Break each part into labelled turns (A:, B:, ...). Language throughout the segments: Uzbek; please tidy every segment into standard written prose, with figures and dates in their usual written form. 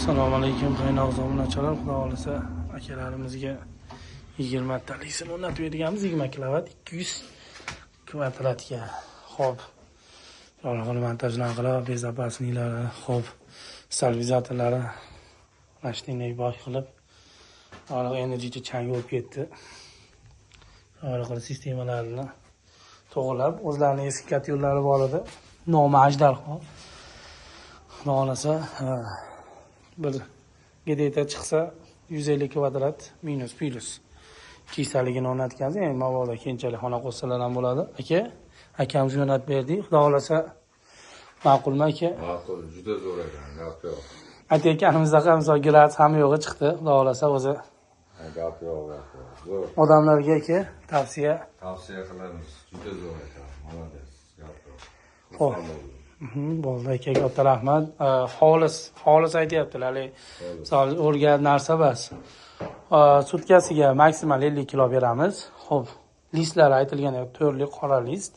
A: Assalomu alaykum, qaynoq zominachilar. Xudo xolisa akalarimizga 20 talisini o'rnatib berganmiz. 20 kilovat 200 kvadratga. Xo'p. Yorug'ini montajdan qilib, bezapasnilari, xo'p, stabilizatorlari mashinaga boy qilib, yorug' enerjicha chang bo'lib ketdi. Yorug' sistemalarini to'g'rilab, o'zlarining eski kat yo'llari bor edi. Nomi Ajdarho. Xudo xolisa bir gedeta chiqsa 150 kvadrat minus plus kiysaligini o'rnatganmiz. Endi mabodo keyinchalik xona qo'shsalar ham bo'ladi. Akamiz o'rnatib berdik. Xudo xolasa ma'qulmi aka?
B: Ma'qul, juda zo'r ekan, gap yo'q.
A: Aka-akamizda misol gilat ham yo'g'i chiqdi. Xudo xolasa o'zi
B: Gap yo'q, gap yo'q. Zo'r.
A: odamlarga aka tavsiya
B: Qilamiz. Juda zo'r ekan. Молодец. Gap yo'q.
A: Xo'p. Bo'ldi akaga katta rahmat. Xolis aytyaptilar. Misol o'rgan narsa bas. Sutkasiga maksimal 50 kilo beramiz. Xo'p, listlari aytilgan turli qora list.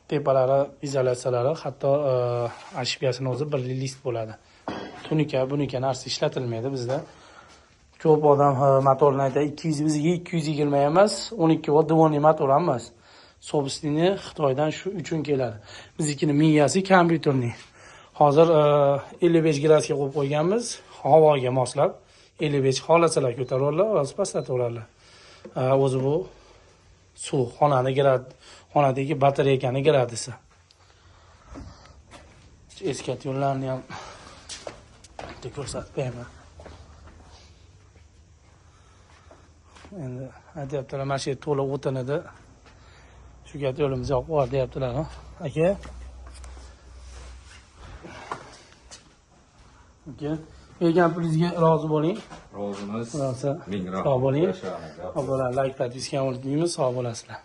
A: Tepalari, izolyatsiyalari, hatto ashbiyasini o'zi birli list bo'ladi. Tunika, bunika narsa ishlatilmaydi bizda. Ko'p odam motorni aytadi 200, bizga 220 emas, 12 volt dvoniy motor ham emas. Sobstini Xitoydan shu uchun keladi. Biznikini miyasi kompyuterning. Hozir 55 gradusga qo'yib qo'yganmiz, havoga moslab 55 xolasalar ko'taradilar, o'zi pastlatadilar. O'zi bu suv xonadagi batareykani gradisi. Eskat yo'llarni ham bitta ko'rsatib beraman. Endi aytyaptilar, mana shu yer to'liq o'tinadi. Shu kat yo'limiz yo'q bor deyaptilar, aka. Bergan pulingizga rozi bo'ling.
B: Rozimiz.
A: Rosa.
B: Ming
A: Sog' bo'ling.
B: rahmat.
A: Avvalo like qilib, diskavnt qilamiz, sog' bo'lasizlar.